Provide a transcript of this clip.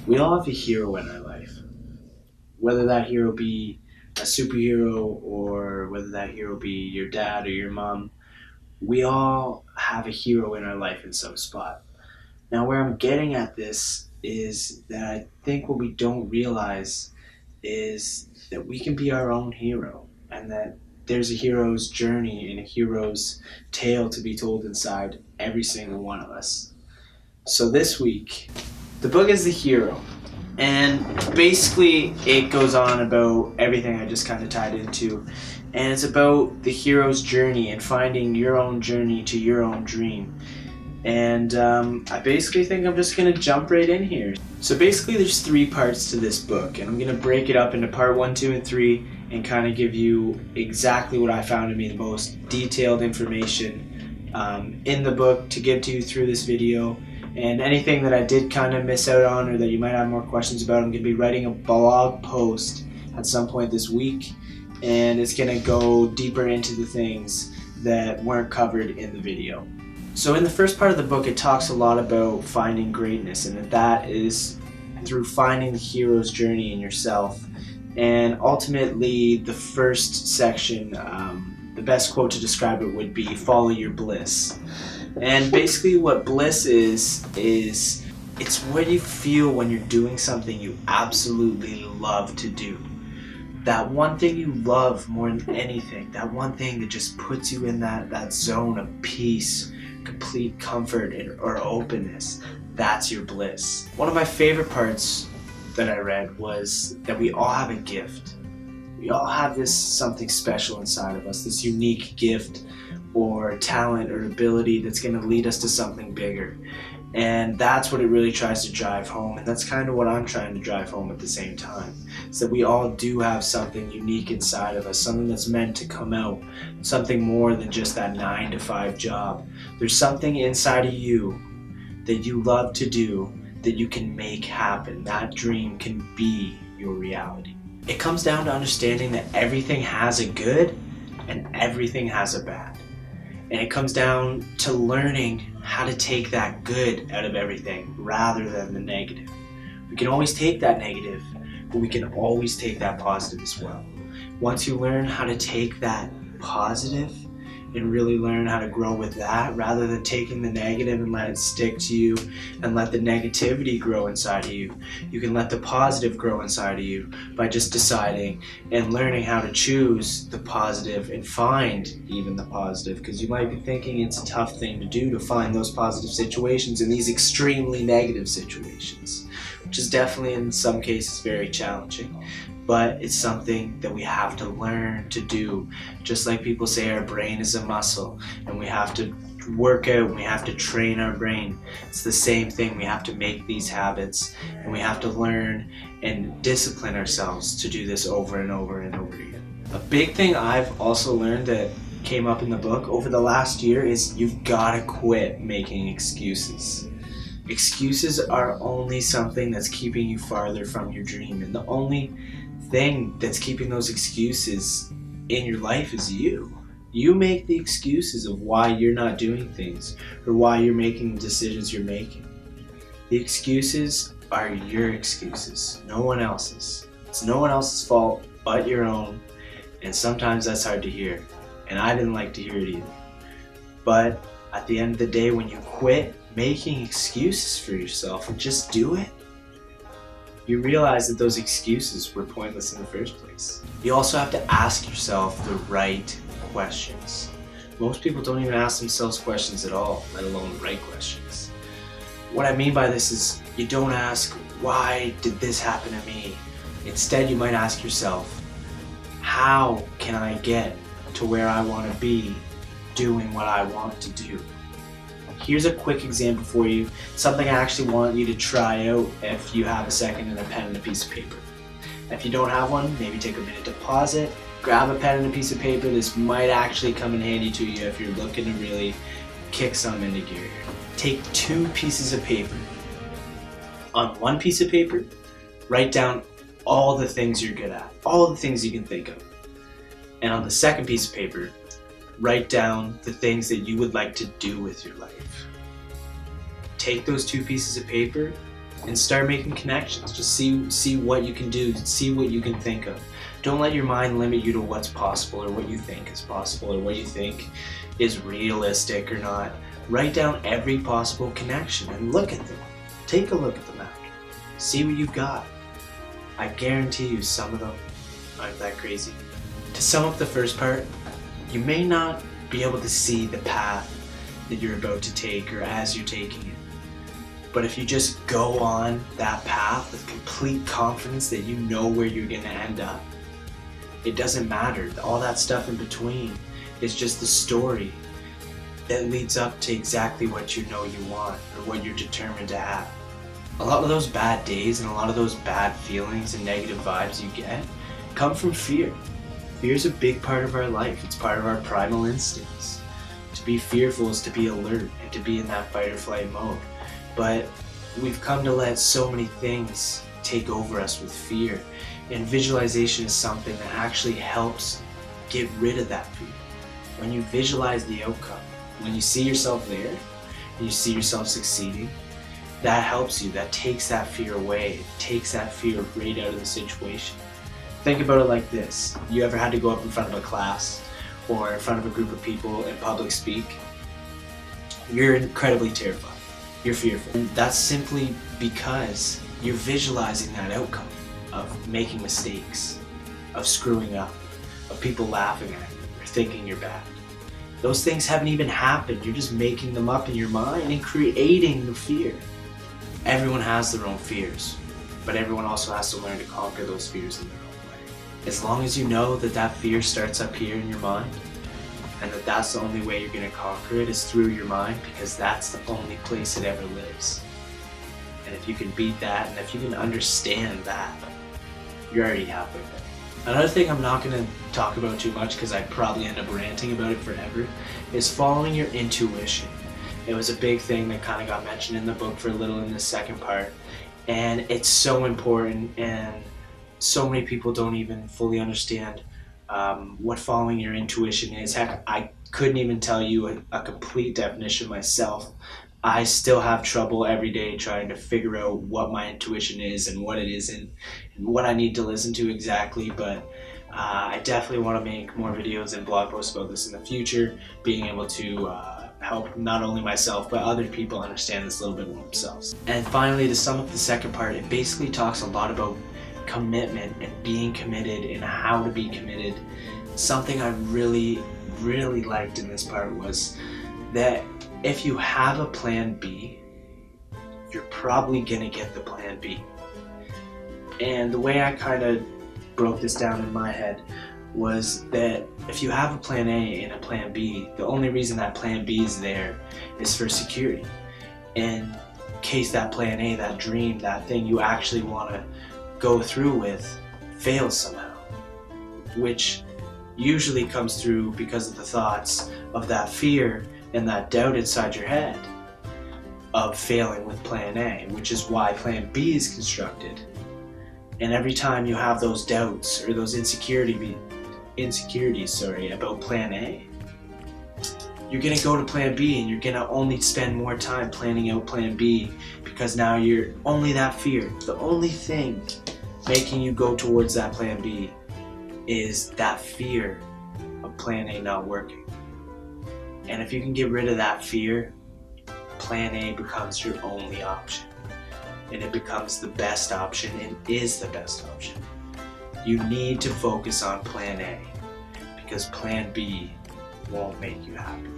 We all have a hero in our life, whether that hero be a superhero or whether that hero be your dad or your mom. We all have a hero in our life in some spot. Now, where I'm getting at this is that I think what we don't realize is that we can be our own hero, and that there's a hero's journey and a hero's tale to be told inside every single one of us. So this week, the book is The Hero, and basically it goes on about everything I just kind of tied into, and it's about the hero's journey and finding your own journey to your own dream. And I basically think I'm just going to jump right in here. So basically there's 3 parts to this book, and I'm going to break it up into part 1, 2, and 3 and kind of give you exactly what I found to be the most detailed information in the book to give to you through this video. And anything that I did kind of miss out on or that you might have more questions about, I'm going to be writing a blog post at some point this week, and it's going to go deeper into the things that weren't covered in the video. So in the first part of the book, it talks a lot about finding greatness, and that is through finding the hero's journey in yourself. And ultimately, the first section, the best quote to describe it would be, "Follow your bliss." And basically what bliss is it's what you feel when you're doing something you absolutely love to do. That one thing you love more than anything, that one thing that just puts you in that zone of peace, complete comfort, or openness. That's your bliss. One of my favorite parts that I read was that we all have a gift. We all have this something special inside of us, this unique gift or talent or ability that's going to lead us to something bigger. And that's what it really tries to drive home, and that's kind of what I'm trying to drive home at the same time. Is that we all do have something unique inside of us, something that's meant to come out, something more than just that 9-to-5 job. There's something inside of you that you love to do that you can make happen. That dream can be your reality. It comes down to understanding that everything has a good and everything has a bad. And it comes down to learning how to take that good out of everything rather than the negative. We can always take that negative, but we can always take that positive as well. Once you learn how to take that positive and really learn how to grow with that, rather than taking the negative and let it stick to you and let the negativity grow inside of you, you can let the positive grow inside of you by just deciding and learning how to choose the positive and find even the positive, because you might be thinking it's a tough thing to do, to find those positive situations in these extremely negative situations, which is definitely in some cases very challenging. But it's something that we have to learn to do. Just like people say our brain is a muscle and we have to work out and we have to train our brain. It's the same thing. We have to make these habits and we have to learn and discipline ourselves to do this over and over and over again. A big thing I've also learned that came up in the book over the last year is you've got to quit making excuses. Excuses are only something that's keeping you farther from your dream, and the only thing that's keeping those excuses in your life is you. You make the excuses of why you're not doing things or why you're making the decisions you're making. The excuses are your excuses, no one else's. It's no one else's fault but your own, and sometimes that's hard to hear, and I didn't like to hear it either. But at the end of the day, when you quit making excuses for yourself and just do it, you realize that those excuses were pointless in the first place. You also have to ask yourself the right questions. Most people don't even ask themselves questions at all, let alone the right questions. What I mean by this is you don't ask, why did this happen to me? Instead, you might ask yourself, how can I get to where I want to be doing what I want to do? Here's a quick example for you, something I actually want you to try out if you have a second and a pen and a piece of paper. If you don't have one, maybe take a minute to pause it, grab a pen and a piece of paper. This might actually come in handy to you if you're looking to really kick some into gear. Take 2 pieces of paper. On one piece of paper, write down all the things you're good at, all the things you can think of. And on the second piece of paper, write down the things that you would like to do with your life. Take those 2 pieces of paper and start making connections. Just see what you can do, see what you can think of. Don't let your mind limit you to what's possible or what you think is possible or what you think is realistic or not. Write down every possible connection and look at them. Take a look at the map. See what you've got. I guarantee you some of them aren't that crazy. To sum up the first part, you may not be able to see the path that you're about to take or as you're taking it. But if you just go on that path with complete confidence that you know where you're going to end up, it doesn't matter. All that stuff in between is just the story that leads up to exactly what you know you want or what you're determined to have. A lot of those bad days and a lot of those bad feelings and negative vibes you get come from fear. Fear is a big part of our life. It's part of our primal instincts. To be fearful is to be alert and to be in that fight or flight mode. But we've come to let so many things take over us with fear. And visualization is something that actually helps get rid of that fear. When you visualize the outcome, when you see yourself there, and you see yourself succeeding, that helps you, that takes that fear away, it takes that fear right out of the situation. Think about it like this. You ever had to go up in front of a class or in front of a group of people and public speak? You're incredibly terrified. You're fearful. And that's simply because you're visualizing that outcome of making mistakes, of screwing up, of people laughing at you or thinking you're bad. Those things haven't even happened. You're just making them up in your mind and creating the fear. Everyone has their own fears, but everyone also has to learn to conquer those fears in their own way. As long as you know that that fear starts up here in your mind, and that that's the only way you're going to conquer it is through your mind, because that's the only place it ever lives. And if you can beat that, and if you can understand that, you're already halfway there. Another thing I'm not going to talk about too much, because I'd probably end up ranting about it forever, is following your intuition. It was a big thing that kind of got mentioned in the book for a little in the second part, and it's so important, and so many people don't even fully understand what following your intuition is. Heck, I couldn't even tell you a complete definition myself. I still have trouble every day trying to figure out what my intuition is and what it isn't and what I need to listen to exactly, but I definitely want to make more videos and blog posts about this in the future, being able to help not only myself but other people understand this a little bit more themselves. And finally, to sum up the second part, it basically talks a lot about commitment and being committed and how to be committed. Something I really liked in this part was that if you have a plan B, you're probably gonna get the plan B. And the way I kind of broke this down in my head was that if you have a plan A and a plan B, the only reason that plan B is there is for security. In case that plan A, that dream, that thing you actually want to go through with fails somehow, which usually comes through because of the thoughts of that fear and that doubt inside your head of failing with plan A, which is why plan B is constructed. And every time you have those doubts or those insecurities about plan A, you're gonna go to plan B and you're gonna only spend more time planning out plan B, because now you're only that fear. The only thing making you go towards that plan B is that fear of plan A not working. And if you can get rid of that fear, plan A becomes your only option. And it becomes the best option and is the best option. You need to focus on plan A, because plan B won't make you happy.